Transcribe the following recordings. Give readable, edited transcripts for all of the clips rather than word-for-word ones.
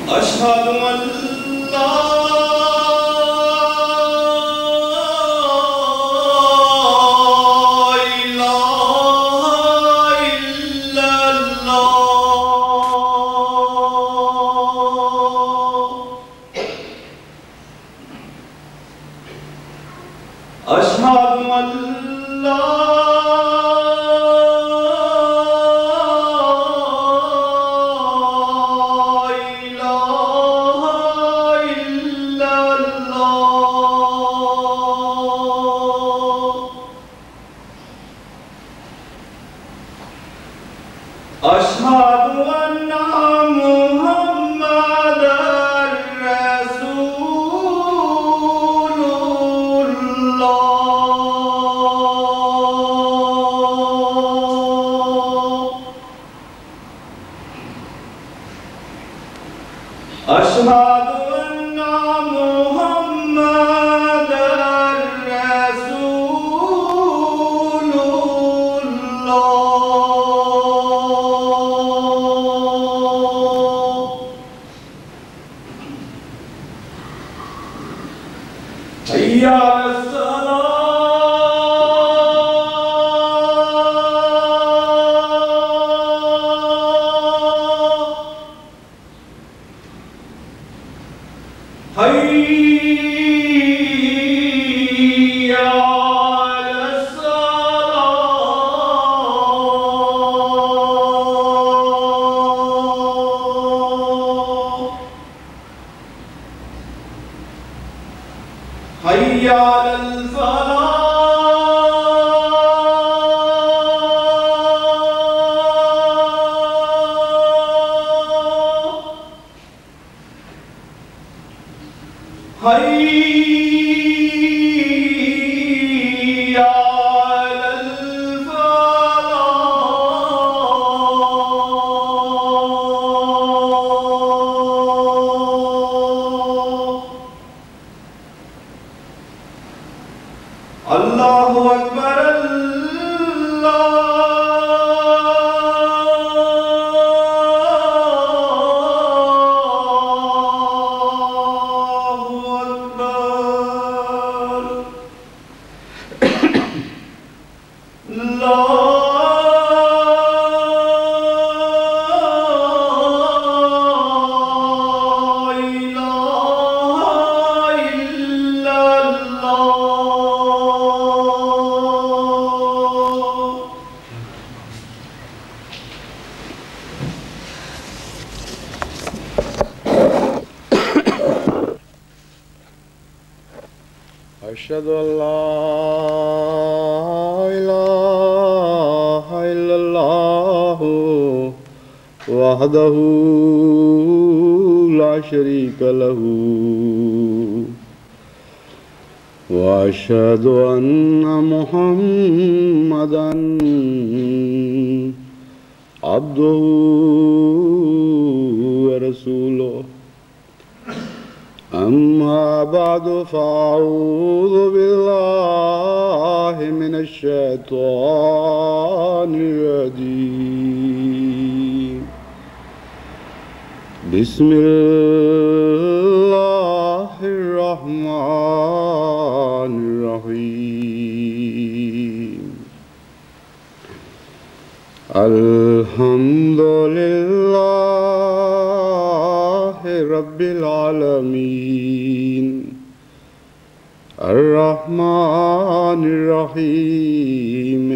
أشهد أن لا إله إلا الله. أشهد أن لا أشهد أن محمدًا رسول الله. أشهد أن محمدًا رسول الله. حي على الصلاة. حي على الصلاة. حي على الفلاح. حي على الفلاح. الله أكبر الله أكبر. لا إله إلا الله. أشهد أن لا إله إلا الله وحده لا شريك له وأشهد أن محمدًا عبده ورسوله. أما بعد فأعوذ بالله من الشيطان الرجيم. بسم الله الرحمن الرحيم. الحمد لله رب العالمين الرحمن الرحيم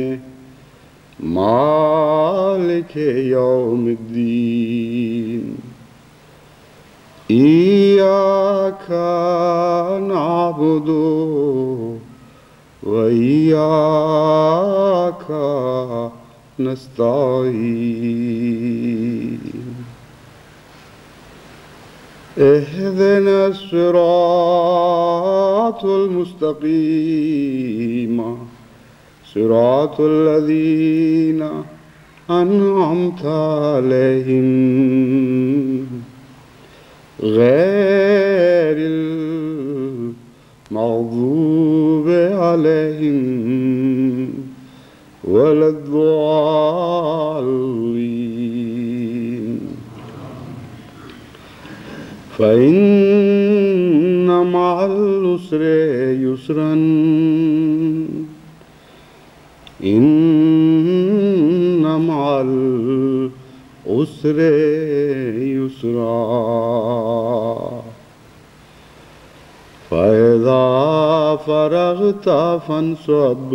مالك يوم الدين. إياك نعبد وإياك نستعين. اهدنا الصراط المستقيم صراط الذين أنعمت عليهم غير المغضوب عليهم ولا الضالين. فإن مع العسر يسرا إن مع العسر يسرا فإذا فرغت فانصب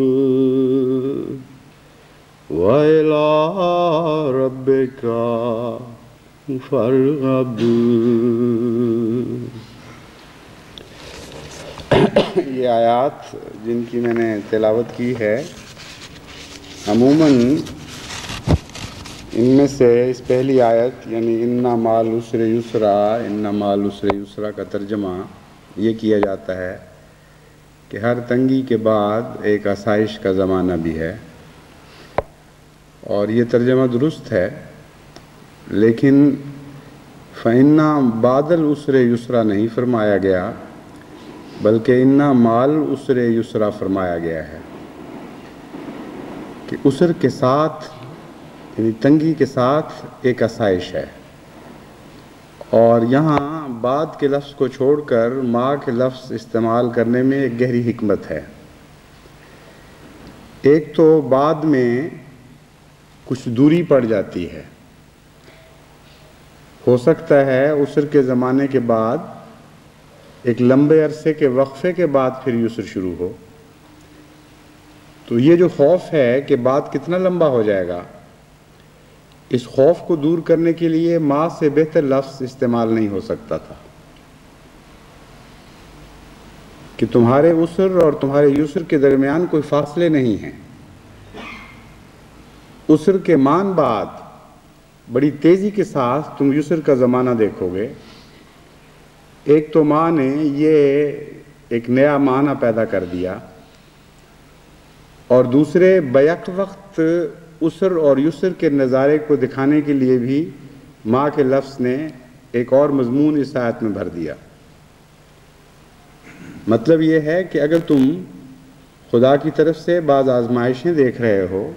وإلى ربك فارغب. یہ آیات جن کی میں نے تلاوت کی ہے، عموماً ان میں سے اس پہلی آیت یعنی اِنَّ مَعَ الْعُسْرِ يُسْرًا اِنَّ مَعَ الْعُسْرِ يُسْرًا کا ترجمہ یہ کیا جاتا ہے کہ ہر تنگی کے بعد ایک آسائش کا زمانہ بھی ہے، اور یہ ترجمہ درست ہے، لیکن فَإِنَّ بَعْدَ الْعُسْرِ يُسْرًا نہیں فرمایا گیا، بلکہ اِنَّ مَعَ الْعُسْرِ يُسْرًا فرمایا گیا ہے کہ عسر کے ساتھ یعنی تنگی کے ساتھ ایک آسائش ہے. اور یہاں بعد کے لفظ کو چھوڑ کر ماں کے لفظ استعمال کرنے میں ایک گہری حکمت ہے. ایک تو بعد میں کچھ دوری پڑ جاتی ہے، ہو سکتا ہے عسر کے زمانے کے بعد ایک لمبے عرصے کے وقفے کے بعد پھر یسر شروع ہو. تو یہ جو خوف ہے کہ بعد کتنا لمبا ہو جائے گا، اس خوف کو دور کرنے کے لیے ماں سے بہتر لفظ استعمال نہیں ہو سکتا تھا کہ تمہارے عسر اور تمہارے یسر کے درمیان کوئی فاصلے نہیں ہیں. عسر کے مان بعد بڑی تیزی کے ساتھ تم یسر کا زمانہ دیکھو گے. ایک تو ماں نے یہ ایک نیا معنی پیدا کر دیا، اور دوسرے بیک وقت عسر اور یسر کے نظارے کو دکھانے کے لیے بھی ماں کے لفظ نے ایک اور مضمون اس آیت میں بھر دیا. مطلب یہ ہے کہ اگر تم خدا کی طرف سے بعض آزمائشیں دیکھ رہے ہو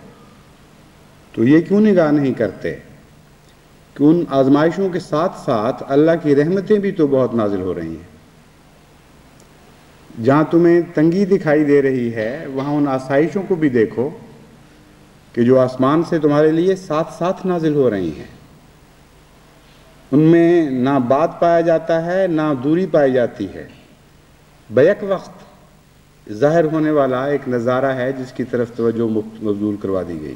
تو یہ کیوں نگاہ نہیں کرتے کہ ان آزمائشوں کے ساتھ ساتھ اللہ کی رحمتیں بھی تو بہت نازل ہو رہی ہیں. جہاں تمہیں تنگی دکھائی دے رہی ہے وہاں ان آسائشوں کو بھی دیکھو کہ جو آسمان سے تمہارے لیے ساتھ ساتھ نازل ہو رہی ہیں. ان میں نہ بعد پایا جاتا ہے نہ دوری پائی جاتی ہے، بیک وقت ظاہر ہونے والا ایک نظارہ ہے جس کی طرف توجہ مبذول کروا دی گئی.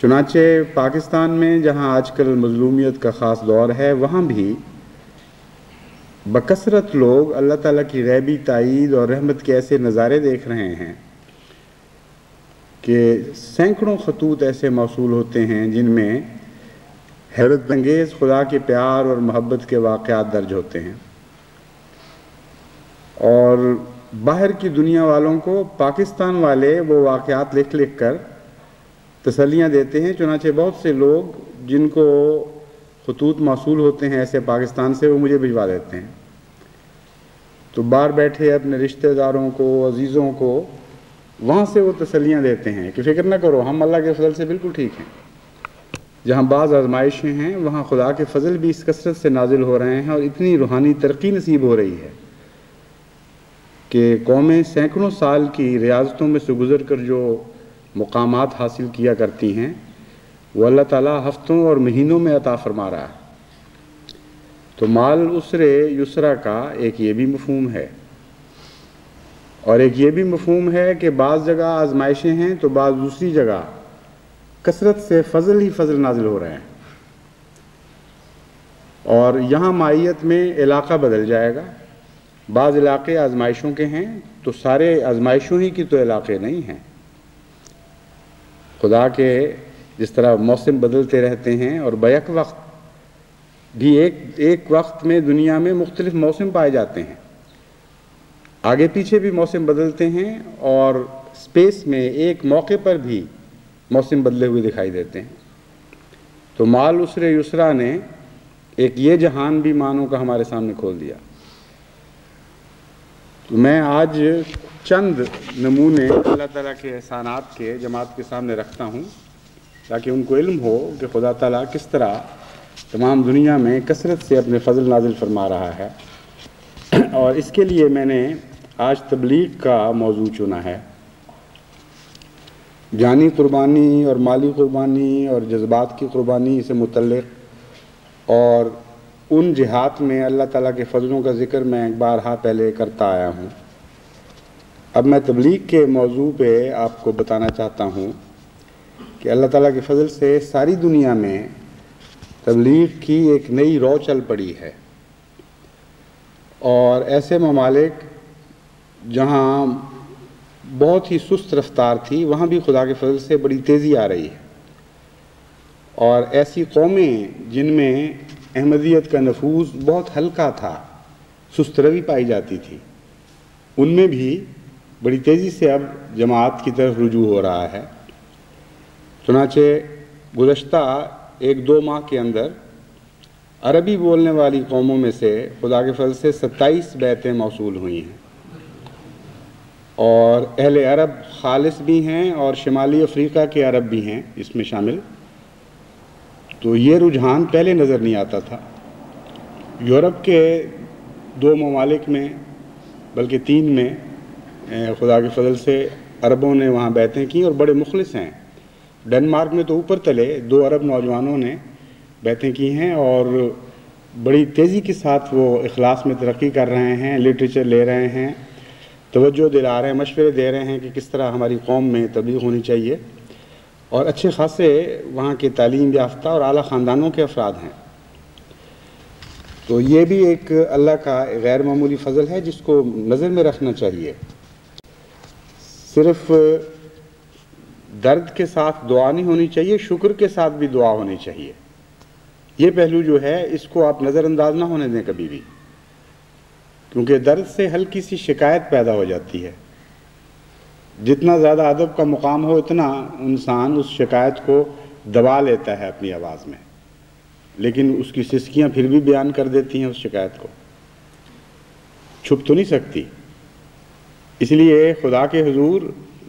چنانچہ پاکستان میں جہاں آج کل مظلومیت کا خاص دور ہے، وہاں بھی بکثرت لوگ اللہ تعالیٰ کی غیبی تائید اور رحمت کے ایسے نظارے دیکھ رہے ہیں کہ سینکڑوں خطوط ایسے موصول ہوتے ہیں جن میں حیرت انگیز خدا کے پیار اور محبت کے واقعات درج ہوتے ہیں، اور باہر کی دنیا والوں کو پاکستان والے وہ واقعات لکھ لکھ کر تسلیاں دیتے ہیں. چنانچہ بہت سے لوگ جن کو خطوط موصول ہوتے ہیں ایسے پاکستان سے، وہ مجھے بھجوا دیتے ہیں. تو باہر بیٹھے اپنے رشتہ داروں کو، عزیزوں کو وہاں سے وہ تسلیاں دیتے ہیں کہ فکر نہ کرو، ہم اللہ کے فضل سے بالکل ٹھیک ہیں. جہاں بعض آزمائشیں ہیں وہاں خدا کے فضل بھی اس کثرت سے نازل ہو رہے ہیں، اور اتنی روحانی ترقی نصیب ہو رہی ہے کہ قومیں سینکڑوں سال کی ریاضتوں میں سے گزر کر جو مقامات حاصل کیا کرتی ہیں وہ اللہ تعالیٰ ہفتوں اور مہینوں میں عطا فرما رہا ہے. تو مال عسر یسرا کا ایک یہ بھی مفہوم ہے، اور ایک یہ بھی مفہوم ہے کہ بعض جگہ آزمائشیں ہیں تو بعض دوسری جگہ کثرت سے فضل ہی فضل نازل ہو رہے ہیں. اور یہاں مائیت میں علاقہ بدل جائے گا. بعض علاقے آزمائشوں کے ہیں تو سارے آزمائشوں ہی کی تو علاقے نہیں ہیں. خدا کے جس طرح موسم بدلتے رہتے ہیں، اور بیک وقت بھی ایک وقت میں دنیا میں مختلف موسم پائے جاتے ہیں، آگے پیچھے بھی موسم بدلتے ہیں، اور اسپیس میں ایک موقع پر بھی موسم بدلے ہوئے دکھائی دیتے ہیں. تو مال عسر یسرا نے ایک یہ جہان بھی معنوں کا ہمارے سامنے کھول دیا. تو میں آج چند نمونے اللہ تعالیٰ کے احسانات کے جماعت کے سامنے رکھتا ہوں تاکہ ان کو علم ہو کہ خدا تعالیٰ کس طرح تمام دنیا میں کثرت سے اپنے فضل نازل فرما رہا ہے، اور اس کے لیے میں نے آج تبلیغ کا موضوع چنا ہے۔ جانی قربانی اور مالی قربانی اور جذبات کی قربانی سے متعلق اور ان جہات میں اللہ تعالیٰ کے فضلوں کا ذکر میں ایک بارہا پہلے کرتا آیا ہوں۔ اب میں تبلیغ کے موضوع پہ آپ کو بتانا چاہتا ہوں کہ اللہ تعالیٰ کے فضل سے ساری دنیا میں تبلیغ کی ایک نئی رو چل پڑی ہے، اور ایسے ممالک جہاں بہت ہی سست رفتار تھی وہاں بھی خدا کے فضل سے بڑی تیزی آ رہی ہے، اور ایسی قومیں جن میں احمدیت کا نفوذ بہت ہلکا تھا، سست روی پائی جاتی تھی، ان میں بھی بڑی تیزی سے اب جماعت کی طرف رجوع ہو رہا ہے۔ چنانچہ گزشتہ 1-2 ماہ کے اندر عربی بولنے والی قوموں میں سے خدا کے فضل سے 27 بیعتیں موصول ہوئی ہیں، اور اہل عرب خالص بھی ہیں اور شمالی افریقہ کے عرب بھی ہیں اس میں شامل۔ تو یہ رجحان پہلے نظر نہیں آتا تھا۔ یورپ کے 2 ممالک میں بلکہ 3 میں خدا کے فضل سے عربوں نے وہاں بیعتیں کی اور بڑے مخلص ہیں۔ ڈنمارک میں تو اوپر تلے 2 عرب نوجوانوں نے بیعتیں کی ہیں، اور بڑی تیزی کے ساتھ وہ اخلاص میں ترقی کر رہے ہیں، لٹریچر لے رہے ہیں، توجہ دلا رہے ہیں، مشورے دے رہے ہیں کہ کس طرح ہماری قوم میں تبلیغ ہونی چاہیے، اور اچھے خاصے وہاں کے تعلیم یافتہ اور اعلیٰ خاندانوں کے افراد ہیں۔ تو یہ بھی ایک اللہ کا غیر معمولی فضل ہے جس کو نظر میں رکھنا چاہیے۔ صرف درد کے ساتھ دعا نہیں ہونی چاہیے، شکر کے ساتھ بھی دعا ہونی چاہیے۔ یہ پہلو جو ہے اس کو آپ نظر انداز نہ ہونے دیں کبھی بھی، کیونکہ درد سے ہلکی سی شکایت پیدا ہو جاتی ہے۔ جتنا زیادہ ادب کا مقام ہو اتنا انسان اس شکایت کو دبا لیتا ہے اپنی آواز میں، لیکن اس کی سسکیاں پھر بھی بیان کر دیتی ہیں، اس شکایت کو چھپ تو نہیں سکتی۔ اس لیے خدا کے حضور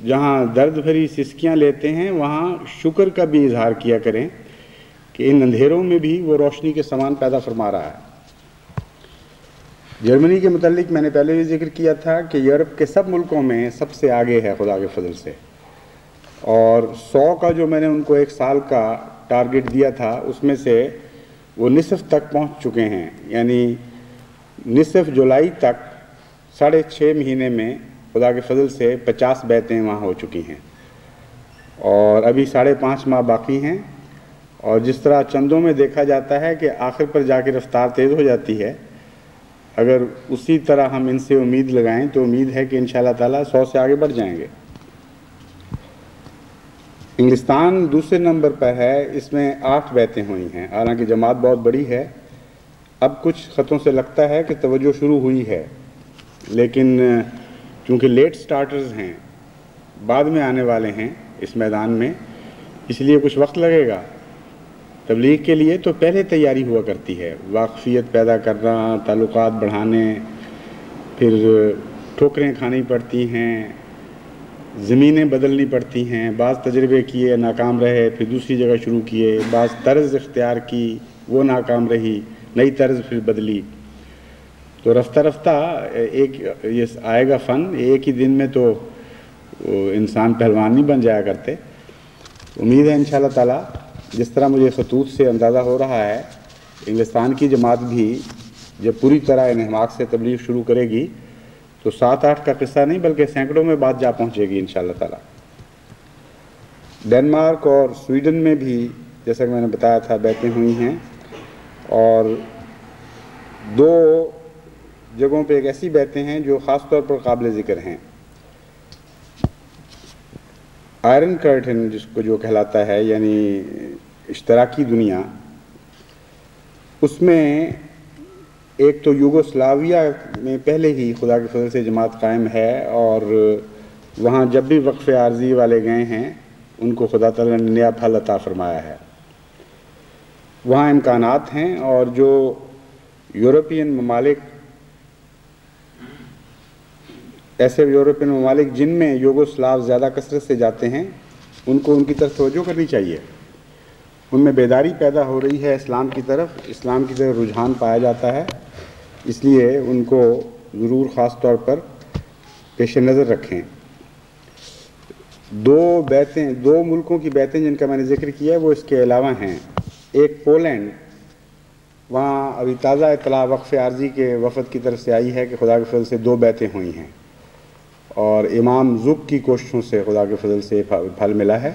جہاں درد بھری سسکیاں لیتے ہیں وہاں شکر کا بھی اظہار کیا کریں کہ ان اندھیروں میں بھی وہ روشنی کے سامان پیدا فرما رہا ہے۔ جرمنی کے متعلق میں نے پہلے بھی ذکر کیا تھا کہ یورپ کے سب ملکوں میں سب سے آگے ہے خدا کے فضل سے، اور 100 کا جو میں نے ان کو 1 سال کا ٹارگٹ دیا تھا اس میں سے وہ نصف تک پہنچ چکے ہیں، یعنی نصف جولائی تک 6.5 مہینے میں خدا کے فضل سے 50 بیعتیں وہاں ہو چکی ہیں، اور ابھی 5.5 ماہ باقی ہیں، اور جس طرح چندوں میں دیکھا جاتا ہے کہ آخر پر جا کے رفتار تیز ہو جاتی ہے، اگر اسی طرح ہم ان سے امید لگائیں تو امید ہے کہ انشاءاللہ تعالیٰ 100 سے آگے بڑھ جائیں گے۔ انگلستان دوسرے نمبر پر ہے، اس میں 8 بیعتیں ہوئی ہیں، حالانکہ جماعت بہت بڑی ہے۔ اب کچھ خطوں سے لگتا ہے کہ توجہ شروع ہوئی ہے، لیکن چونکہ لیٹ سٹارٹرز ہیں، بعد میں آنے والے ہیں اس میدان میں، اس لیے کچھ وقت لگے گا۔ تبلیغ کے لیے تو پہلے تیاری ہوا کرتی ہے، واقفیت پیدا کرنا، تعلقات بڑھانے، پھر ٹھوکریں کھانی پڑتی ہیں، زمینیں بدلنی پڑتی ہیں، بعض تجربے کیے ناکام رہے، پھر دوسری جگہ شروع کیے، بعض طرز اختیار کی وہ ناکام رہی، نئی طرز پھر بدلی۔ تو رفتہ رفتہ ایک یہ آئے گا فن، ایک ہی دن میں تو انسان پہلوان نہیں بن جایا کرتے۔ امید ہے انشاءاللہ تعالیٰ جس طرح مجھے خطوط سے اندازہ ہو رہا ہے، انگلستان کی جماعت بھی جب پوری طرح انہماک سے تبلیغ شروع کرے گی تو 7-8 کا قصہ نہیں بلکہ سینکڑوں میں بات جا پہنچے گی انشاءاللہ تعالیٰ۔ ڈنمارک اور سویڈن میں بھی جیسا کہ میں نے بتایا تھا بیعتیں ہوئی ہیں، اور 2 جگہوں پہ ایک ایسی بیعتیں ہیں جو خاص طور پر قابل ذکر ہیں۔ آئرن کرٹن جس کو جو کہلاتا ہے، یعنی اشتراکی دنیا، اس میں ایک تو یوگوسلاویہ میں پہلے ہی خدا کے فضل سے جماعت قائم ہے، اور وہاں جب بھی وقف عارضی والے گئے ہیں ان کو خدا تعالیٰ نے نیا پھل عطا فرمایا ہے۔ وہاں امکانات ہیں، اور جو یورپین ممالک، ایسے یورپین ممالک جن میں یوگوسلاو زیادہ کثرت سے جاتے ہیں، ان کو ان کی طرف توجہ کرنی چاہیے، ان میں بیداری پیدا ہو رہی ہے اسلام کی طرف رجحان پایا جاتا ہے، اس لیے ان کو ضرور خاص طور پر پیش نظر رکھیں۔ دو ملکوں کی بیعتیں جن کا میں نے ذکر کیا ہے وہ اس کے علاوہ ہیں۔ ایک پولینڈ، وہاں ابھی تازہ اطلاع وقف عارضی کے وفد کی طرف سے آئی ہے کہ خدا کے فضل سے 2 بیعتیں ہوئی ہیں، اور امام زک کی کوششوں سے خدا کے فضل سے پھل ملا ہے۔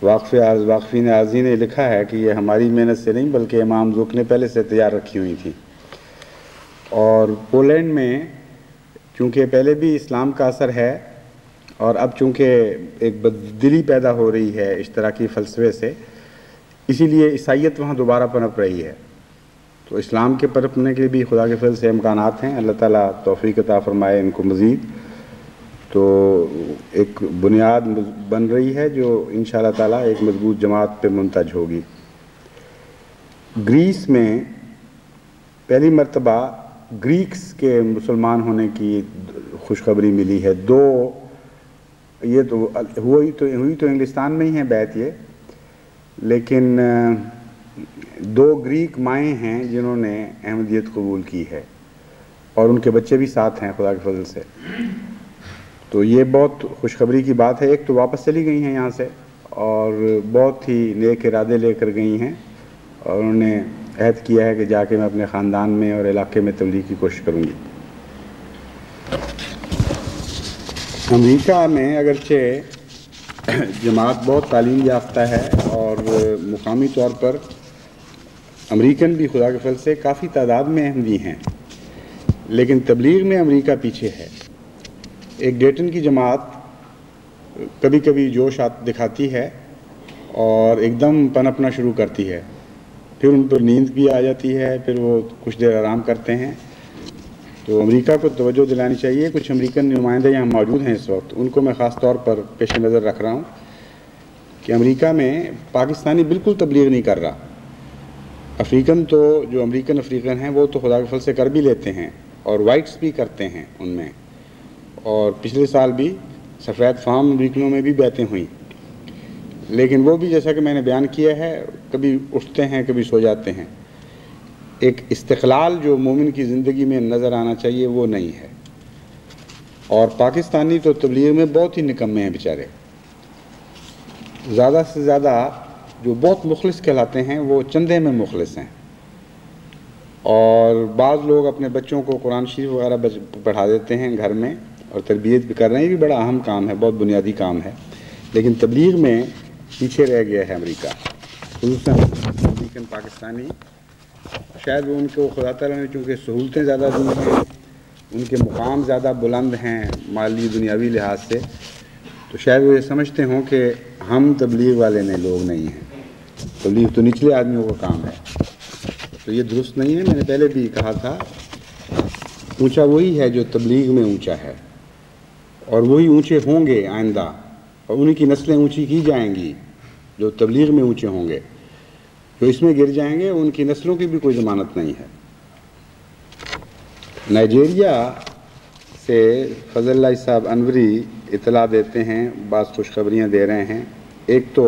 واقفین عارضی نے لکھا ہے کہ یہ ہماری محنت سے نہیں بلکہ امام زک نے پہلے سے تیار رکھی ہوئی تھی۔ اور پولینڈ میں چونکہ پہلے بھی اسلام کا اثر ہے، اور اب چونکہ ایک بددلی پیدا ہو رہی ہے اشتراکی فلسفے سے، اسی لیے عیسائیت وہاں دوبارہ پنپ رہی ہے، تو اسلام کے پنپنے کے بھی خدا کے فضل سے امکانات ہیں۔ اللہ تعالیٰ توفیق عطا فرمائے ان کو مزید، تو ایک بنیاد بن رہی ہے جو انشاءاللہ تعالیٰ ایک مضبوط جماعت پہ منتج ہوگی۔ گریس میں پہلی مرتبہ گریکس کے مسلمان ہونے کی خوشخبری ملی ہے۔ یہ تو ہوئی تو انگلستان میں ہی ہیں بیعت یہ، لیکن 2 گریک مائیں ہیں جنہوں نے احمدیت قبول کی ہے، اور ان کے بچے بھی ساتھ ہیں خدا کے فضل سے، تو یہ بہت خوشخبری کی بات ہے۔ ایک تو واپس چلی گئی ہیں یہاں سے، اور بہت ہی نیک ارادے لے کر گئی ہیں، اور انہوں نے عہد کیا ہے کہ جا کے میں اپنے خاندان میں اور علاقے میں تبلیغ کی کوشش کروں گی۔ امریکہ میں اگرچہ جماعت بہت تعلیم یافتہ ہے، اور مقامی طور پر امریکن بھی خدا کے فضل سے کافی تعداد میں احمدی ہیں، لیکن تبلیغ میں امریکہ پیچھے ہے۔ ایک ڈیٹن کی جماعت کبھی کبھی جوش دکھاتی ہے اور ایک دم پنپنا شروع کرتی ہے، پھر ان پر نیند بھی آ جاتی ہے، پھر وہ کچھ دیر آرام کرتے ہیں۔ تو امریکہ کو توجہ دلانی چاہیے۔ کچھ امریکن نمائندے یہاں موجود ہیں اس وقت، ان کو میں خاص طور پر پیش نظر رکھ رہا ہوں کہ امریکہ میں پاکستانی بالکل تبلیغ نہیں کر رہا۔ افریقن تو جو امریکن افریقن ہیں وہ تو خدا کے فضل سے کر بھی لیتے ہیں، اور وائٹس بھی کرتے ہیں ان میں، اور پچھلے سال بھی سفید فام امریکنوں میں بھی بیعتیں ہوئیں، لیکن وہ بھی جیسا کہ میں نے بیان کیا ہے کبھی اٹھتے ہیں کبھی سو جاتے ہیں۔ ایک استقلال جو مومن کی زندگی میں نظر آنا چاہیے وہ نہیں ہے، اور پاکستانی تو تبلیغ میں بہت ہی نکمے ہیں بیچارے۔ زیادہ سے زیادہ جو بہت مخلص کہلاتے ہیں وہ چندے میں مخلص ہیں، اور بعض لوگ اپنے بچوں کو قرآن شریف وغیرہ پڑھا دیتے ہیں گھر میں اور تربیت بھی کر رہے ہیں، یہ بھی بڑا اہم کام ہے، بہت بنیادی کام ہے، لیکن تبلیغ میں پیچھے رہ گیا ہے امریکہ، خصوصاً امریکن پاکستانی۔ شاید وہ ان کو خدا تعالیٰ نے چونکہ سہولتیں زیادہ دی ہیں، ان کے مقام زیادہ بلند ہیں مالی دنیاوی لحاظ سے، تو شاید وہ یہ سمجھتے ہوں کہ ہم تبلیغ والے لوگ نہیں ہیں، تبلیغ تو نچلے آدمیوں کا کام ہے، تو یہ درست نہیں ہے۔ میں نے پہلے بھی کہا تھا اونچا وہی ہے جو تبلیغ میں اونچا ہے، اور وہی اونچے ہوں گے آئندہ، اور انہی کی نسلیں اونچی کی جائیں گی جو تبلیغ میں اونچے ہوں گے۔ جو اس میں گر جائیں گے ان کی نسلوں کی بھی کوئی ضمانت نہیں ہے۔ نائجیریا سے فضل اللہ صاحب انوری اطلاع دیتے ہیں، بعض خوشخبریاں دے رہے ہیں۔ ایک تو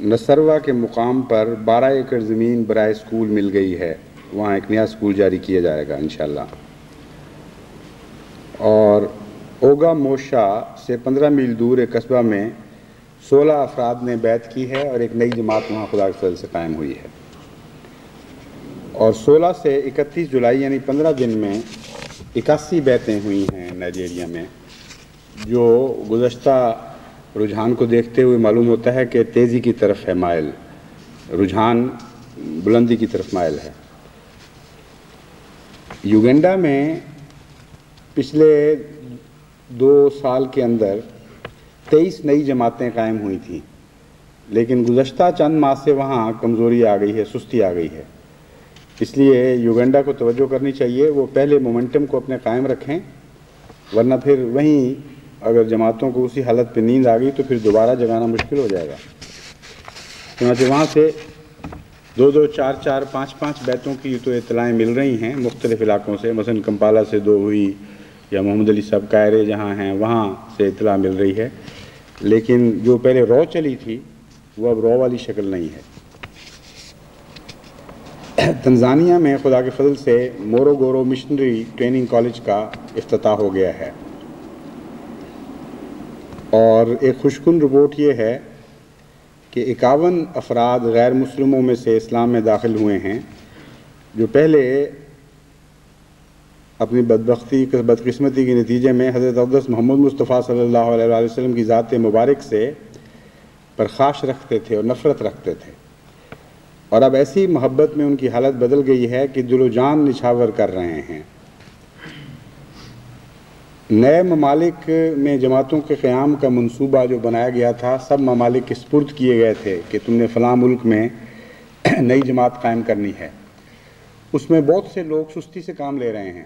نصروا کے مقام پر 12 ایکڑ زمین برائے اسکول مل گئی ہے، وہاں ایک نیا اسکول جاری کیا جائے گا انشاءاللہ۔ اور اوگا موشا سے 15 میل دور ایک قصبہ میں 16 افراد نے بیعت کی ہے، اور ایک نئی جماعت وہاں خدا کے فضل سے قائم ہوئی ہے۔ اور 16 سے 31 جولائی یعنی 15 دن میں 81 بیعتیں ہوئی ہیں نائجیریا میں، جو گزشتہ رجحان کو دیکھتے ہوئے معلوم ہوتا ہے کہ تیزی کی طرف ہے مائل، رجحان بلندی کی طرف مائل ہے۔ یوگنڈا میں پچھلے 2 سال کے اندر 23 نئی جماعتیں قائم ہوئی تھیں، لیکن گزشتہ چند ماہ سے وہاں کمزوری آ گئی ہے، سستی آ گئی ہے۔ اس لیے یوگنڈا کو توجہ کرنی چاہیے، وہ پہلے مومنٹم کو اپنے قائم رکھیں، ورنہ پھر وہیں اگر جماعتوں کو اسی حالت پہ نیند آ گئی تو پھر دوبارہ جگانا مشکل ہو جائے گا۔ چنانچہ وہاں سے 2-2, 4-4, 5-5 بیعتوں کی تو اطلاعیں مل رہی ہیں مختلف علاقوں سے، مثلا کمپالا سے 2 ہوئی، یا محمد علی صاحب کائرے جہاں ہیں وہاں سے اطلاع مل رہی ہے، لیکن جو پہلے رو چلی تھی وہ اب رو والی شکل نہیں ہے۔ تنزانیہ میں خدا کے فضل سے موروگورو مشنری ٹریننگ کالج کا افتتاح ہو گیا ہے، اور ایک خوشکن رپورٹ یہ ہے کہ 51 افراد غیر مسلموں میں سے اسلام میں داخل ہوئے ہیں، جو پہلے اپنی بدقسمتی کے نتیجے میں حضرت اقدس محمد مصطفیٰ صلی اللہ علیہ وآلہ وسلم کی ذات مبارک سے پرخاش رکھتے تھے اور نفرت رکھتے تھے، اور اب ایسی محبت میں ان کی حالت بدل گئی ہے کہ دل و جان نچھاور کر رہے ہیں۔ نئے ممالک میں جماعتوں کے قیام کا منصوبہ جو بنایا گیا تھا، سب ممالک کے سپرد کیے گئے تھے کہ تم نے فلاں ملک میں نئی جماعت قائم کرنی ہے۔ اس میں بہت سے لوگ سستی سے کام لے رہے ہیں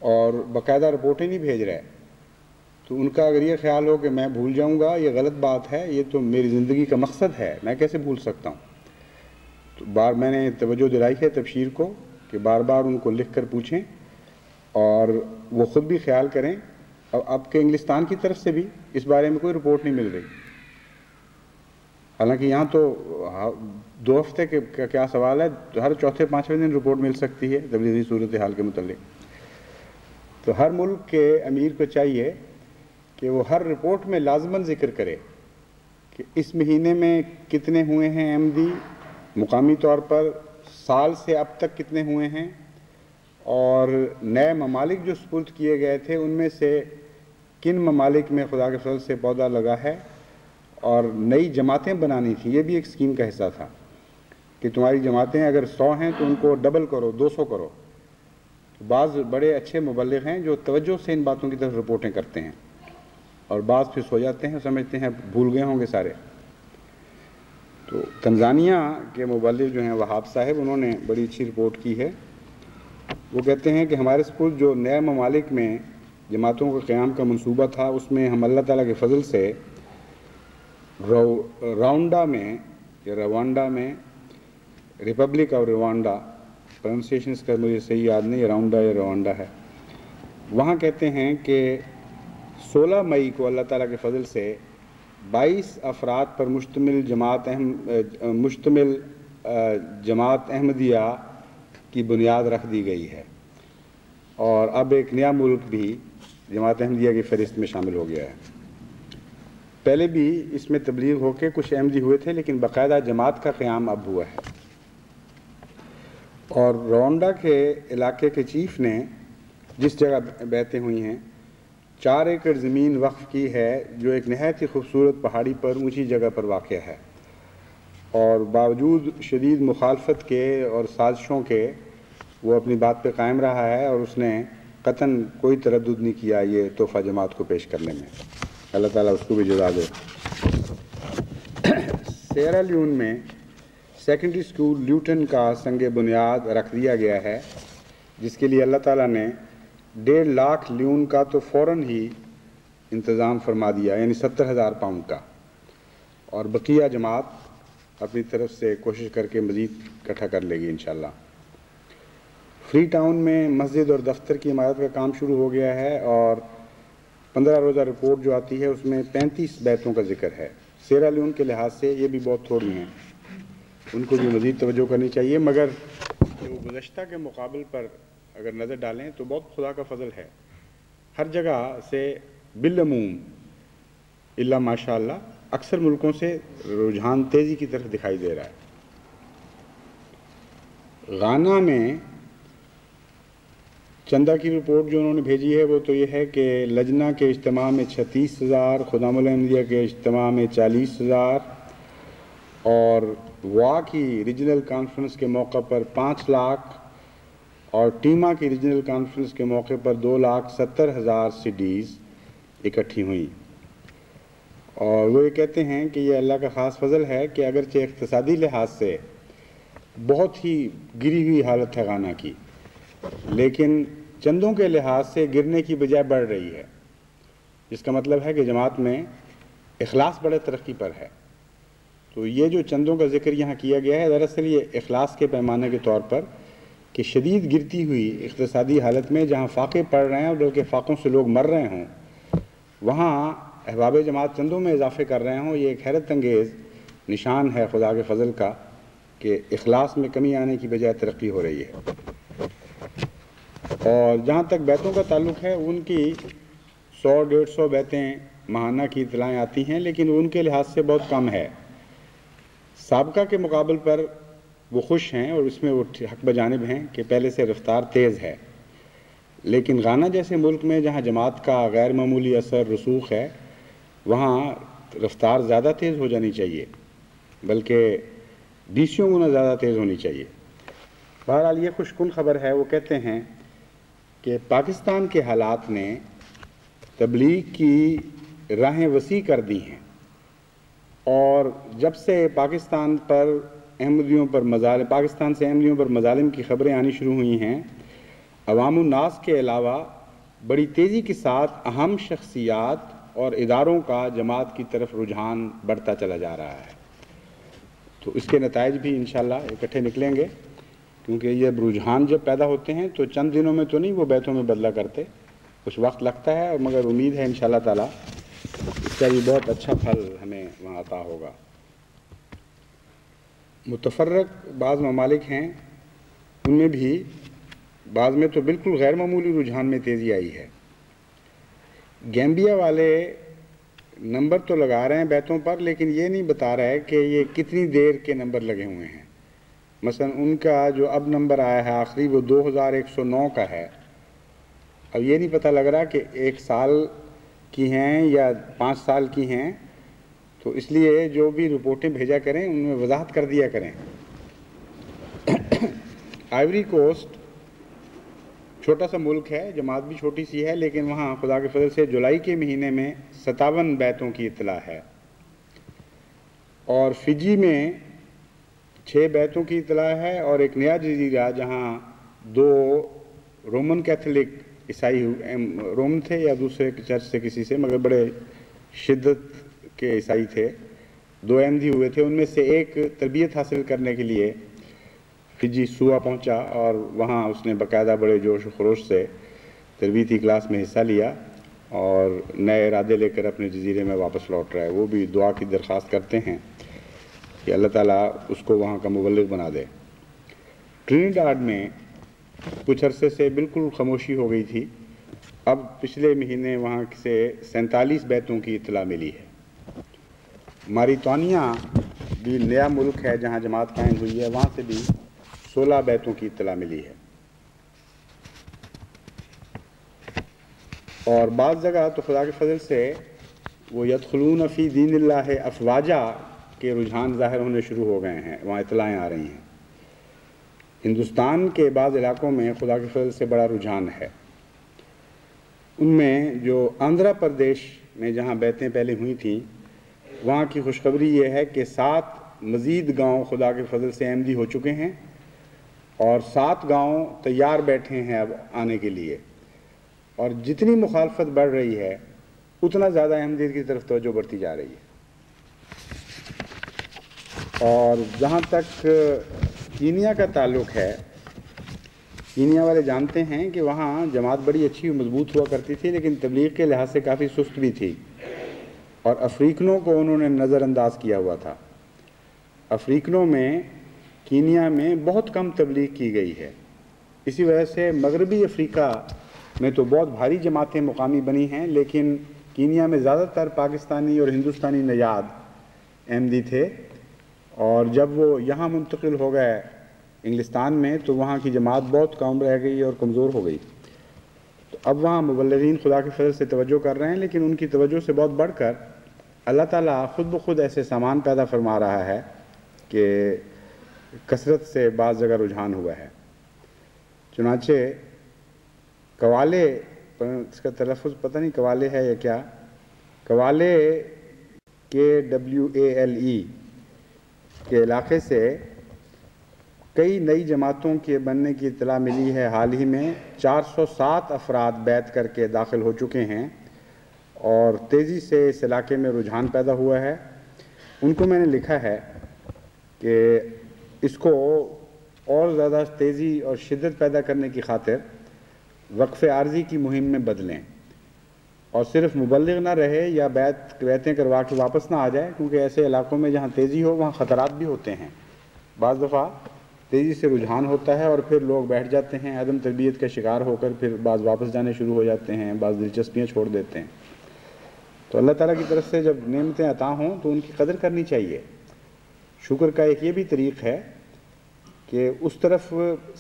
اور باقاعدہ رپورٹیں نہیں بھیج رہے، تو ان کا اگر یہ خیال ہو کہ میں بھول جاؤں گا، یہ غلط بات ہے، یہ تو میری زندگی کا مقصد ہے، میں کیسے بھول سکتا ہوں۔ تو میں نے توجہ دلائی ہے تبشیر کو کہ بار بار ان کو لکھ کر پوچھیں، اور وہ خود بھی خیال کریں۔ اب کہ انگلستان کی طرف سے بھی اس بارے میں کوئی رپورٹ نہیں مل رہی، حالانکہ یہاں تو 2 ہفتے کا کیا سوال ہے، ہر چوتھے 5ویں دن رپورٹ مل سکتی ہے تبلیغی صورتحال کے متعلق۔ تو ہر ملک کے امیر کو چاہیے کہ وہ ہر رپورٹ میں لازماً ذکر کرے کہ اس مہینے میں کتنے ہوئے ہیں احمدی مقامی طور پر، سال سے اب تک کتنے ہوئے ہیں، اور نئے ممالک جو سپرد کیے گئے تھے ان میں سے کن ممالک میں خدا کے فضل سے پودا لگا ہے، اور نئی جماعتیں بنانی تھیں۔ یہ بھی ایک اسکیم کا حصہ تھا کہ تمہاری جماعتیں اگر 100 ہیں تو ان کو ڈبل کرو، 200 کرو۔ بعض بڑے اچھے مبلغ ہیں جو توجہ سے ان باتوں کی طرف رپورٹیں کرتے ہیں، اور بعض پھر سو جاتے ہیں، سمجھتے ہیں بھول گئے ہوں گے سارے۔ تو تنزانیہ کے مبلغ جو ہیں وہاب صاحب، انہوں نے بڑی اچھی رپورٹ کی ہے۔ وہ کہتے ہیں کہ ہمارے سپرد جو نئے ممالک میں جماعتوں کے قیام کا منصوبہ تھا، اس میں ہم اللہ تعالیٰ کے فضل سے روانڈا میں ریپبلک آف روانڈا، پروننسیشن اس کا مجھے صحیح یاد نہیں، راؤنڈا یا روانڈا ہے، وہاں کہتے ہیں کہ 16 مئی کو اللہ تعالیٰ کے فضل سے 22 افراد پر مشتمل جماعت احمدیہ کی بنیاد رکھ دی گئی ہے، اور اب ایک نیا ملک بھی جماعت احمدیہ کی فہرست میں شامل ہو گیا ہے۔ پہلے بھی اس میں تبلیغ ہو کے کچھ احمدی ہوئے تھے، لیکن باقاعدہ جماعت کا قیام اب ہوا ہے۔ اور روانڈا کے علاقے کے چیف نے جس جگہ بیعتیں ہوئی ہیں 4 ایکڑ زمین وقف کی ہے، جو ایک نہایت ہی خوبصورت پہاڑی پر اونچی جگہ پر واقع ہے، اور باوجود شدید مخالفت کے اور سازشوں کے وہ اپنی بات پہ قائم رہا ہے، اور اس نے قطعاً کوئی تردد نہیں کیا یہ تحفہ جماعت کو پیش کرنے میں۔ اللہ تعالیٰ اس کو بھی جزا دے۔ سیرا لیون میں سیکنڈری اسکول لیوٹن کا سنگ بنیاد رکھ دیا گیا ہے، جس کے لیے اللہ تعالیٰ نے 1.5 لاکھ لیون کا تو فوراً ہی انتظام فرما دیا، یعنی 70,000 پاؤنڈ کا، اور بقیہ جماعت اپنی طرف سے کوشش کر کے مزید اکٹھا کر لے گی انشاءاللہ۔ فری ٹاؤن میں مسجد اور دفتر کی عمارت کا کام شروع ہو گیا ہے، اور 15 روزہ رپورٹ جو آتی ہے اس میں 35 بیعتوں کا ذکر ہے۔ سیرا لیون کے لحاظ سے یہ بھی بہت تھوڑی ہیں، ان کو بھی مزید توجہ کرنی چاہیے، مگر وہ گزشتہ کے مقابل پر اگر نظر ڈالیں تو بہت خدا کا فضل ہے، ہر جگہ سے بالعموم الا ماشاء اللہ اکثر ملکوں سے رجحان تیزی کی طرف دکھائی دے رہا ہے۔ غانا میں چندہ کی رپورٹ جو انہوں نے بھیجی ہے وہ تو یہ ہے کہ لجنہ کے اجتماع میں 36,000، خدام الاحمدیہ کے اجتماع میں 40,000، اور وا کی ریجنل کانفرنس کے موقع پر 5 لاکھ، اور ٹیما کی ریجنل کانفرنس کے موقع پر 2,70,000 CDs اکٹھی ہوئیں۔ اور وہ یہ کہتے ہیں کہ یہ اللہ کا خاص فضل ہے کہ اگرچہ اقتصادی لحاظ سے بہت ہی گری ہوئی حالت ہے غانا کی، لیکن چندوں کے لحاظ سے گرنے کی بجائے بڑھ رہی ہے، جس کا مطلب ہے کہ جماعت میں اخلاص بڑے ترقی پر ہے۔ تو یہ جو چندوں کا ذکر یہاں کیا گیا ہے، دراصل یہ اخلاص کے پیمانے کے طور پر کہ شدید گرتی ہوئی اقتصادی حالت میں جہاں فاقے پڑ رہے ہیں اور بلکہ فاقوں سے لوگ مر رہے ہوں، وہاں احباب جماعت چندوں میں اضافے کر رہے ہوں، یہ ایک حیرت انگیز نشان ہے خدا کے فضل کا کہ اخلاص میں کمی آنے کی بجائے ترقی ہو رہی ہے۔ اور جہاں تک بیتوں کا تعلق ہے، ان کی 100-150 بیتیں ماہانہ کی اطلاعیں آتی ہیں، لیکن ان کے لحاظ سے بہت کم ہے۔ سابقہ کے مقابل پر وہ خوش ہیں اور اس میں وہ حق بجانب ہیں کہ پہلے سے رفتار تیز ہے، لیکن غانا جیسے ملک میں جہاں جماعت کا غیر معمولی اثر رسوخ ہے، وہاں رفتار زیادہ تیز ہو جانی چاہیے، بلکہ 20 گنا زیادہ تیز ہونی چاہیے۔ بہرحال یہ خوش کن خبر ہے۔ وہ کہتے ہیں کہ پاکستان کے حالات نے تبلیغ کی راہیں وسیع کر دی ہیں، اور جب سے پاکستان سے احمدیوں پر مظالم کی خبریں آنی شروع ہوئی ہیں، عوام الناس کے علاوہ بڑی تیزی کے ساتھ اہم شخصیات اور اداروں کا جماعت کی طرف رجحان بڑھتا چلا جا رہا ہے۔ تو اس کے نتائج بھی انشاءاللہ اکٹھے نکلیں گے، کیونکہ یہ رجحان جب پیدا ہوتے ہیں تو چند دنوں میں تو نہیں وہ بیتوں میں بدلا کرتے، کچھ وقت لگتا ہے، مگر امید ہے انشاءاللہ تعالی اس کا بھی بہت اچھا پھل ہمیں وہاں عطا ہوگا۔ متفرق بعض ممالک ہیں، ان میں بھی بعض میں تو بالکل غیر معمولی رجحان میں تیزی آئی ہے۔ گیمبیا والے نمبر تو لگا رہے ہیں بیتوں پر، لیکن یہ نہیں بتا رہا ہے کہ یہ کتنی دیر کے نمبر لگے ہوئے ہیں۔ مثلا ان کا جو اب نمبر آیا ہے آخری، وہ 2109 کا ہے۔ اب یہ نہیں پتہ لگ رہا کہ 1 سال کی ہیں یا 5 سال کی ہیں، تو اس لیے جو بھی رپورٹیں بھیجا کریں ان میں وضاحت کر دیا کریں۔ آئیوری کوسٹ چھوٹا سا ملک ہے، جماعت بھی چھوٹی سی ہے، لیکن وہاں خدا کے فضل سے جولائی کے مہینے میں 57 بیتوں کی اطلاع ہے، اور فجی میں 6 بیتوں کی اطلاع ہے، اور ایک نیا جزیرہ جہاں 2 رومن کیتھولک عیسائی رومن تھے یا دوسرے چرچ سے کسی سے، مگر بڑے شدت کے عیسائی تھے، 2 احمدی ہوئے تھے، ان میں سے ایک تربیت حاصل کرنے کے لیے فجی سوا پہنچا، اور وہاں اس نے باقاعدہ بڑے جوش و خروش سے تربیتی کلاس میں حصہ لیا اور نئے ارادے لے کر اپنے جزیرے میں واپس لوٹ رہا ہے۔ وہ بھی دعا کی درخواست کرتے ہیں کہ اللہ تعالیٰ اس کو وہاں کا مبلغ بنا دے۔ ٹرینیڈاڈ میں کچھ عرصے سے بالکل خاموشی ہو گئی تھی، اب پچھلے مہینے وہاں سے 47 بیتوں کی اطلاع ملی ہے۔ ماریتانیہ بھی نیا ملک ہے جہاں جماعت قائم ہوئی ہے، وہاں سے بھی 16 بیتوں کی اطلاع ملی ہے۔ اور بعض جگہ تو خدا کے فضل سے وہ یدخلون فی دین اللہ افواجا کے رجحان ظاہر ہونے شروع ہو گئے ہیں، وہاں اطلاعیں آ رہی ہیں۔ ہندوستان کے بعض علاقوں میں خدا کے فضل سے بڑا رجحان ہے، ان میں جو آندھرا پردیش میں جہاں بیتیں پہلے ہوئی تھیں، وہاں کی خوشخبری یہ ہے کہ 7 مزید گاؤں خدا کے فضل سے احمدی ہو چکے ہیں، اور 7 گاؤں تیار بیٹھے ہیں اب آنے کے لیے، اور جتنی مخالفت بڑھ رہی ہے اتنا زیادہ احمدیت کی طرف توجہ بڑھتی جا رہی ہے۔ اور جہاں تک کینیا کا تعلق ہے، کینیا والے جانتے ہیں کہ وہاں جماعت بڑی اچھی و مضبوط ہوا کرتی تھی، لیکن تبلیغ کے لحاظ سے کافی سست بھی تھی، اور افریقنوں کو انہوں نے نظر انداز کیا ہوا تھا۔ افریقنوں میں کینیا میں بہت کم تبلیغ کی گئی ہے، اسی وجہ سے مغربی افریقہ میں تو بہت بھاری جماعتیں مقامی بنی ہیں، لیکن کینیا میں زیادہ تر پاکستانی اور ہندوستانی نژاد احمدی تھے، اور جب وہ یہاں منتقل ہو گئے انگلستان میں تو وہاں کی جماعت بہت کم رہ گئی اور کمزور ہو گئی۔ تو اب وہاں مبلغین خدا کے فضل سے توجہ کر رہے ہیں، لیکن ان کی توجہ سے بہت بڑھ کر اللہ تعالیٰ خود بخود ایسے سامان پیدا فرما رہا ہے کہ کثرت سے بعض جگہ رجحان ہوا ہے۔ چنانچہ کوالے، اس کا تلفظ پتہ نہیں کوالے ہے یا کیا، کوالے KWALE کے علاقے سے کئی نئی جماعتوں کے بننے کی اطلاع ملی ہے۔ حال ہی میں 407 افراد بیعت کر کے داخل ہو چکے ہیں، اور تیزی سے اس علاقے میں رجحان پیدا ہوا ہے۔ ان کو میں نے لکھا ہے کہ اس کو اور زیادہ تیزی اور شدت پیدا کرنے کی خاطر وقف عارضی کی مہم میں بدلیں، اور صرف مبلغ نہ رہے یا بیعتیں کروا کے واپس نہ آ جائے، کیونکہ ایسے علاقوں میں جہاں تیزی ہو وہاں خطرات بھی ہوتے ہیں۔ بعض دفعہ تیزی سے رجحان ہوتا ہے اور پھر لوگ بیٹھ جاتے ہیں عدم تربیت کا شکار ہو کر، پھر بعض واپس جانے شروع ہو جاتے ہیں، بعض دلچسپیاں چھوڑ دیتے ہیں۔ تو اللہ تعالیٰ کی طرف سے جب نعمتیں عطا ہوں تو ان کی قدر کرنی چاہیے۔ شکر کا ایک یہ بھی طریق ہے کہ اس طرف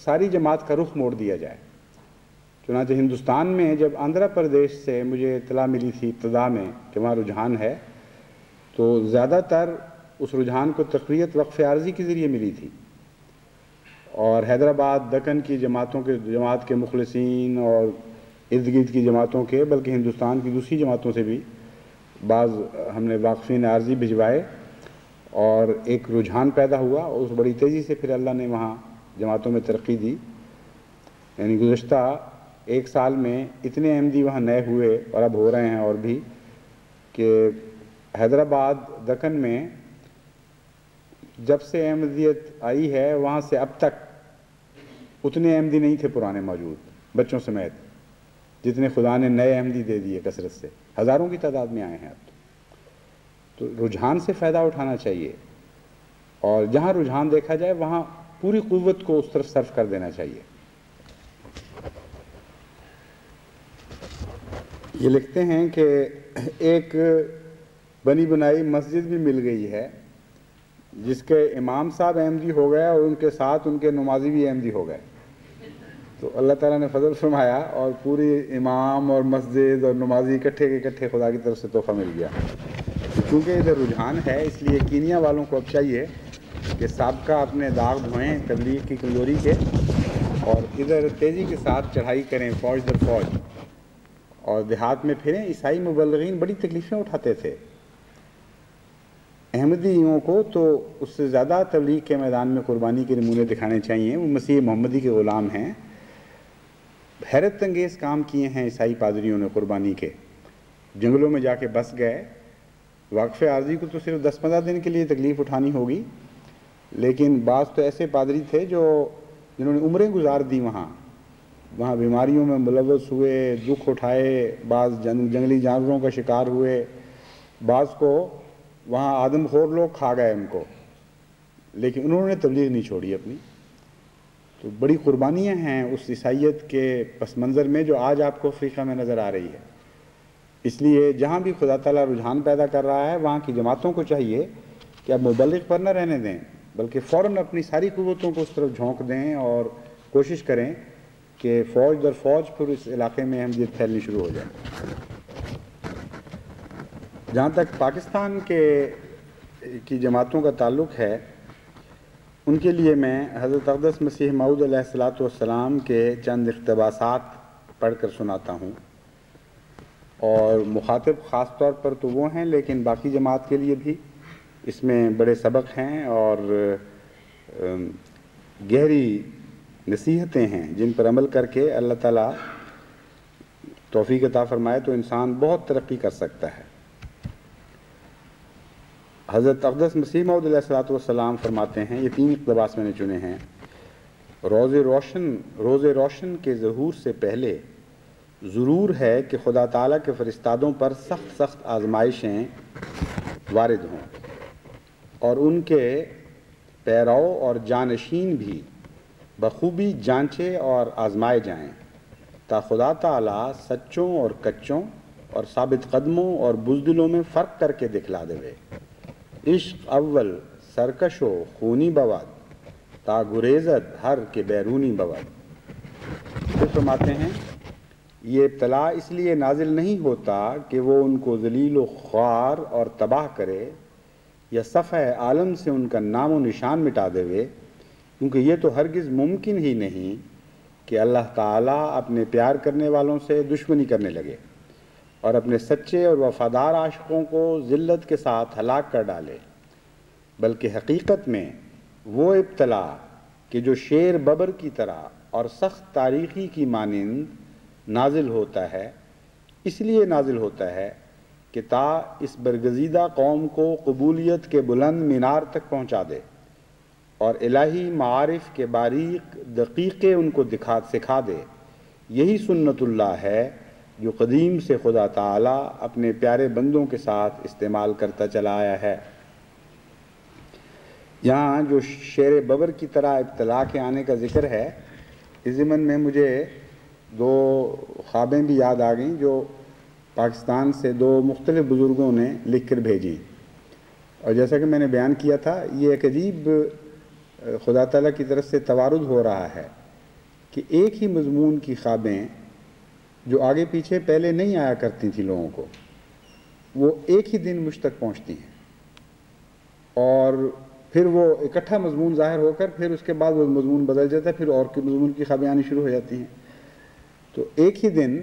ساری جماعت کا رخ موڑ دیا جائے۔ چنانچہ ہندوستان میں جب آندھرا پردیش سے مجھے اطلاع ملی تھی ابتدا میں کہ وہاں رجحان ہے، تو زیادہ تر اس رجحان کو تقویت وقف عارضی کے ذریعے ملی تھی، اور حیدرآباد دکن کی جماعت کے مخلصین اور ارد گرد کی جماعتوں کے، بلکہ ہندوستان کی دوسری جماعتوں سے بھی بعض ہم نے واقفین عارضی بھجوائے، اور ایک رجحان پیدا ہوا، اور اس بڑی تیزی سے پھر اللہ نے وہاں جماعتوں میں ترقی دی۔ یعنی گزشتہ ایک سال میں اتنے احمدی وہاں نئے ہوئے، اور اب ہو رہے ہیں اور بھی، کہ حیدرآباد دکن میں جب سے احمدیت آئی ہے وہاں سے اب تک اتنے احمدی نہیں تھے پرانے موجود، بچوں سمیت، جتنے خدا نے نئے احمدی دے دیے کثرت سے، ہزاروں کی تعداد میں آئے ہیں اب تو رجحان سے فائدہ اٹھانا چاہیے، اور جہاں رجحان دیکھا جائے وہاں پوری قوت کو اس طرف صرف کر دینا چاہیے۔ یہ لکھتے ہیں کہ ایک بنی بنائی مسجد بھی مل گئی ہے جس کے امام صاحب احمدی ہو گئے اور ان کے ساتھ ان کے نمازی بھی احمدی ہو گئے، تو اللہ تعالیٰ نے فضل فرمایا اور پوری امام اور مسجد اور نمازی اکٹھے کے اکٹھے خدا کی طرف سے تحفہ مل گیا۔ چونکہ ادھر رجحان ہے، اس لیے کینیا والوں کو اب چاہیے کہ سابقہ اپنے داغ دھوئیں تبلیغ کی کمزوری کے، اور ادھر تیزی کے ساتھ چڑھائی کریں فوج در فوج، اور دیہات میں پھریں۔ عیسائی مبلغین بڑی تکلیفیں اٹھاتے تھے، احمدیوں کو تو اس سے زیادہ تبلیغ کے میدان میں قربانی کے نمونے دکھانے چاہیے۔ وہ مسیح محمدی کے غلام ہیں، حیرت انگیز کام کیے ہیں عیسائی پادریوں نے قربانی کے، جنگلوں میں جا کے بس گئے۔ وقف عارضی کو تو صرف 10-15 دن کے لیے تکلیف اٹھانی ہوگی، لیکن بعض تو ایسے پادری تھے جنہوں نے عمریں گزار دی وہاں بیماریوں میں ملوث ہوئے، دکھ اٹھائے، بعض جنگلی جانوروں کا شکار ہوئے، بعض کو وہاں آدم خور لوگ کھا گئے ان کو، لیکن انہوں نے تبلیغ نہیں چھوڑی اپنی۔ تو بڑی قربانیاں ہیں اس عیسائیت کے پس منظر میں جو آج آپ کو افریقہ میں نظر آ رہی ہے۔ اس لیے جہاں بھی خدا تعالیٰ رجحان پیدا کر رہا ہے وہاں کی جماعتوں کو چاہیے کہ اب مبلغ پر نہ رہنے دیں، بلکہ فوراً اپنی ساری قوتوں کو اس طرف جھونک دیں اور کوشش کریں کہ فوج در فوج پھر اس علاقے میں احمدیت پھیلنی شروع ہو جائے۔ جہاں تک پاکستان کی جماعتوں کا تعلق ہے، ان کے لیے میں حضرت اقدس مسیح موعود علیہ الصلوۃ والسلام کے چند اقتباسات پڑھ کر سناتا ہوں، اور مخاطب خاص طور پر تو وہ ہیں، لیکن باقی جماعت کے لیے بھی اس میں بڑے سبق ہیں اور گہری نصیحتیں ہیں جن پر عمل کر کے اللہ تعالیٰ توفیق عطا فرمائے تو انسان بہت ترقی کر سکتا ہے۔ حضرت اقدس مسیح موعود علیہ الصلوۃ والسلام فرماتے ہیں، یہ 3 اقتباس میں نے چنے ہیں، روز روشن کے ظہور سے پہلے ضرور ہے کہ خدا تعالیٰ کے فرستادوں پر سخت سخت آزمائشیں وارد ہوں، اور ان کے پیرو اور جانشین بھی بخوبی جانچے اور آزمائے جائیں، تا خدا تعالیٰ سچوں اور کچوں اور ثابت قدموں اور بزدلوں میں فرق کر کے دکھلا دے۔ عشق اول سرکش و خونی بود، تا گریزت ہر کے بیرونی بود۔ پھر فرماتے ہیں، یہ ابتلا اس لیے نازل نہیں ہوتا کہ وہ ان کو ذلیل و خوار اور تباہ کرے یا صفحہ عالم سے ان کا نام و نشان مٹا دے، کیونکہ یہ تو ہرگز ممکن ہی نہیں کہ اللہ تعالیٰ اپنے پیار کرنے والوں سے دشمنی کرنے لگے اور اپنے سچے اور وفادار عاشقوں کو ذلت کے ساتھ ہلاک کر ڈالے، بلکہ حقیقت میں وہ ابتلا کہ جو شیر ببر کی طرح اور سخت تاریخی کی مانند نازل ہوتا ہے، اس لیے نازل ہوتا ہے کہ تا اس برگزیدہ قوم کو قبولیت کے بلند مینار تک پہنچا دے اور الہی معارف کے باریک دقیقے ان کو سکھا دے۔ یہی سنت اللہ ہے جو قدیم سے خدا تعالیٰ اپنے پیارے بندوں کے ساتھ استعمال کرتا چلا آیا ہے۔ یہاں جو شیر ببر کی طرح ابتلا کے آنے کا ذکر ہے، اس ضمن میں مجھے دو خوابیں بھی یاد آ گئیں جو پاکستان سے دو مختلف بزرگوں نے لکھ کر بھیجی، اور جیسا کہ میں نے بیان کیا تھا، یہ ایک عجیب خدا تعالیٰ کی طرف سے توارد ہو رہا ہے کہ ایک ہی مضمون کی خوابیں جو آگے پیچھے پہلے نہیں آیا کرتی تھیں لوگوں کو، وہ ایک ہی دن مجھ تک پہنچتی ہیں، اور پھر وہ اکٹھا مضمون ظاہر ہو کر پھر اس کے بعد وہ مضمون بدل جاتا ہے، پھر اور کے مضمون کی خوابیں آنی شروع ہو جاتی ہیں۔ تو ایک ہی دن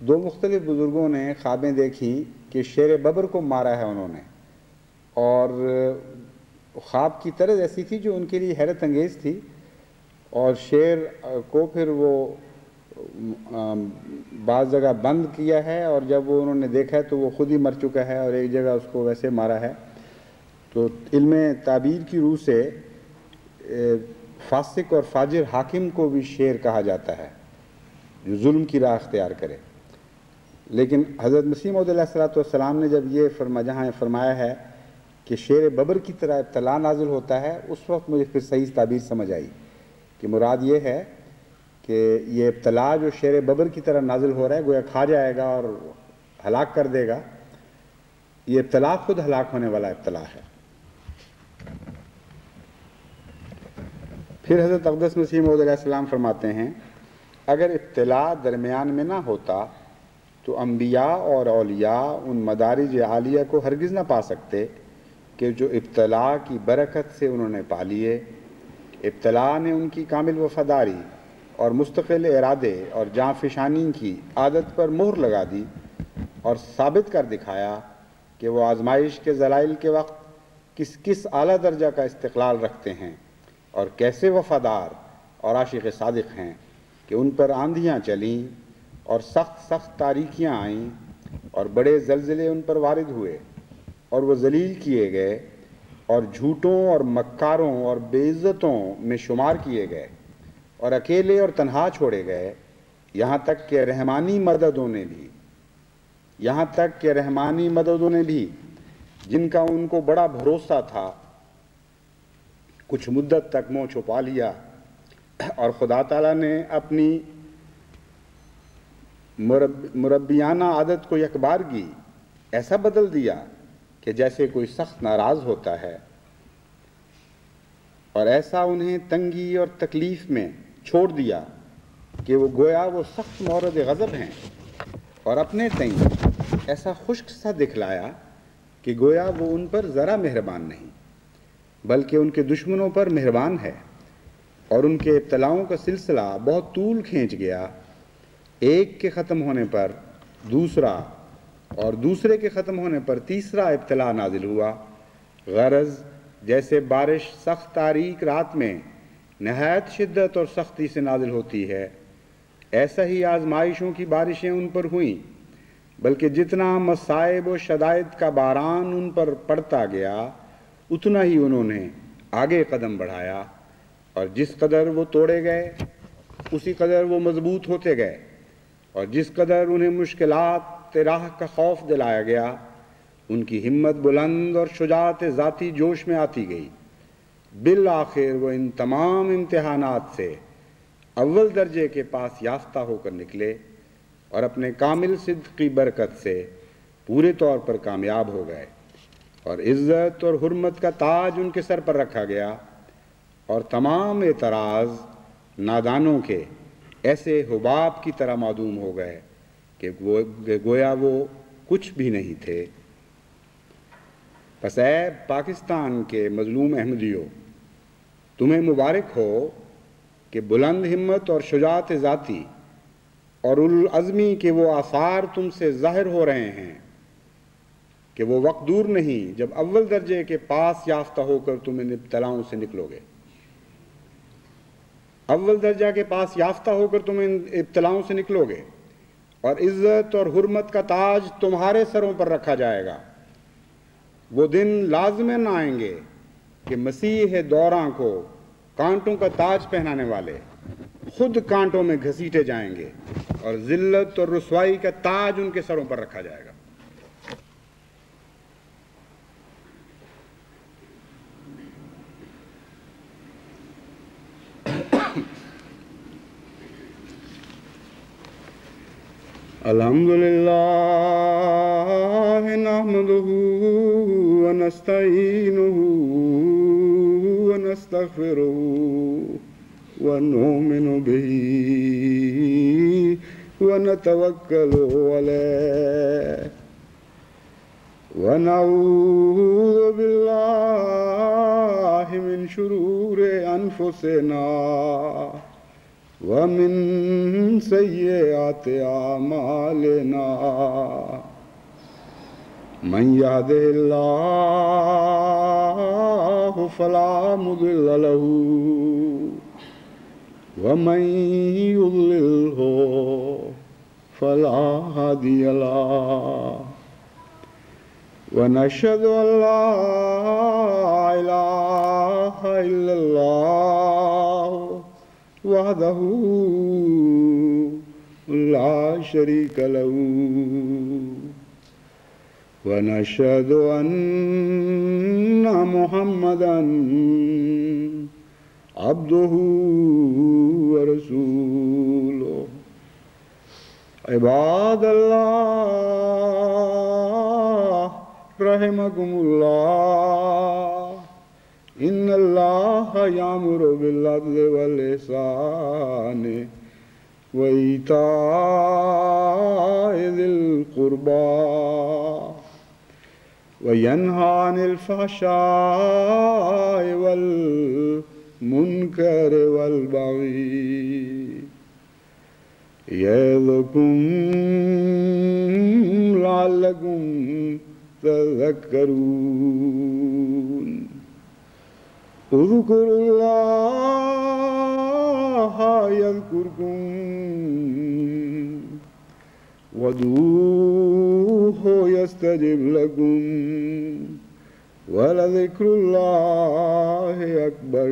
دو مختلف بزرگوں نے خوابیں دیکھی کہ شیر ببر کو مارا ہے انہوں نے، اور خواب کی طرز ایسی تھی جو ان کے لیے حیرت انگیز تھی، اور شیر کو پھر وہ بعض جگہ بند کیا ہے، اور جب وہ انہوں نے دیکھا ہے تو وہ خود ہی مر چکا ہے، اور ایک جگہ اس کو ویسے مارا ہے۔ تو علم تعبیر کی روح سے فاسق اور فاجر حاکم کو بھی شیر کہا جاتا ہے جو ظلم کی راہ اختیار کرے، لیکن حضرت مسیح موعود علیہ الصلوۃ والسلام نے جب یہ جہاں فرمایا ہے کہ شیر ببر کی طرح ابتلا نازل ہوتا ہے، اس وقت مجھے پھر صحیح تعبیر سمجھ آئی کہ مراد یہ ہے کہ یہ ابتلا جو شیر ببر کی طرح نازل ہو رہا ہے گویا کھا جائے گا اور ہلاک کر دے گا، یہ ابتلا خود ہلاک ہونے والا ابتلا ہے۔ پھر حضرت اقدس مسیح موعود علیہ السلام فرماتے ہیں، اگر ابتلا درمیان میں نہ ہوتا تو انبیاء اور اولیاء ان مدارج عالیہ کو ہرگز نہ پا سکتے کہ جو ابتلا کی برکت سے انہوں نے پا لیے۔ ابتلا نے ان کی کامل وفاداری اور مستقل ارادے اور جاں فشانی کی عادت پر مہر لگا دی، اور ثابت کر دکھایا کہ وہ آزمائش کے ذلائل کے وقت کس اعلیٰ درجہ کا استقلال رکھتے ہیں اور کیسے وفادار اور عاشق صادق ہیں کہ ان پر آندھیاں چلیں اور سخت تاریکیاں آئیں اور بڑے زلزلے ان پر وارد ہوئے، اور وہ ذلیل کیے گئے اور جھوٹوں اور مکاروں اور بے عزتوں میں شمار کیے گئے اور اکیلے اور تنہا چھوڑے گئے، یہاں تک کہ رحمانی مددوں نے بھی جن کا ان کو بڑا بھروسہ تھا کچھ مدت تک منہ چھپا لیا، اور خدا تعالیٰ نے اپنی مربیانہ عادت کو یکبارگی ایسا بدل دیا کہ جیسے کوئی سخت ناراض ہوتا ہے، اور ایسا انہیں تنگی اور تکلیف میں چھوڑ دیا کہ وہ گویا وہ سخت مورد غضب ہیں، اور اپنے تئیں ایسا خشک سا دکھلایا کہ گویا وہ ان پر ذرا مہربان نہیں بلکہ ان کے دشمنوں پر مہربان ہے، اور ان کے ابتلاؤں کا سلسلہ بہت طول کھینچ گیا، ایک کے ختم ہونے پر دوسرا اور دوسرے کے ختم ہونے پر تیسرا ابتلا نازل ہوا، غرض جیسے بارش سخت تاریک رات میں نہایت شدت اور سختی سے نازل ہوتی ہے، ایسا ہی آزمائشوں کی بارشیں ان پر ہوئیں، بلکہ جتنا مصائب و شدائد کا باران ان پر پڑتا گیا اتنا ہی انہوں نے آگے قدم بڑھایا، اور جس قدر وہ توڑے گئے اسی قدر وہ مضبوط ہوتے گئے، اور جس قدر انہیں مشکلات راہ کا خوف دلایا گیا ان کی ہمت بلند اور شجاعت ذاتی جوش میں آتی گئی۔ بالآخر وہ ان تمام امتحانات سے اول درجے کے پاس یافتہ ہو کر نکلے، اور اپنے کامل صدق کی برکت سے پورے طور پر کامیاب ہو گئے، اور عزت اور حرمت کا تاج ان کے سر پر رکھا گیا، اور تمام اعتراض نادانوں کے ایسے حباب کی طرح معدوم ہو گئے کہ گویا وہ کچھ بھی نہیں تھے۔ پس اے پاکستان کے مظلوم احمدیوں، تمہیں مبارک ہو کہ بلند ہمت اور شجاعت ذاتی اور العزمی کے وہ آثار تم سے ظاہر ہو رہے ہیں کہ وہ وقت دور نہیں جب اول درجے کے پاس یافتہ ہو کر تم ان ابتلاؤں سے نکلو گے۔ اول درجہ کے پاس یافتہ ہو کر تم ان ابتلاؤں سے نکلو گے، اور عزت اور حرمت کا تاج تمہارے سروں پر رکھا جائے گا۔ وہ دن لازماً آئیں گے کہ مسیح دوراں کو کانٹوں کا تاج پہنانے والے خود کانٹوں میں گھسیٹے جائیں گے اور ذلت اور رسوائی کا تاج ان کے سروں پر رکھا جائے گا. الحمدللہ نحمدہ ونستعینہ ونستغفرہ ونؤمن بہ ونتوکل علیہ ونعوذ باللہ من شرور انفسنا ومن سیئات اعمالنا من يهده الله فلا مضل له ومن يضلله فلا هادي له ونشهد أن لا إله إلا الله وحده لا شريك له ونشهد أن محمدًا عبده ورسوله. عباد الله رحمكم الله إن الله يأمر بالعدل والإحسان وإيتاء ذي القربى وينهى عن الفحشاء والمنكر والبغي يعظكم لعلكم تذكرون. اذكروا الله يذكركم وادعوه يستجب لكم ولذكر الله أكبر.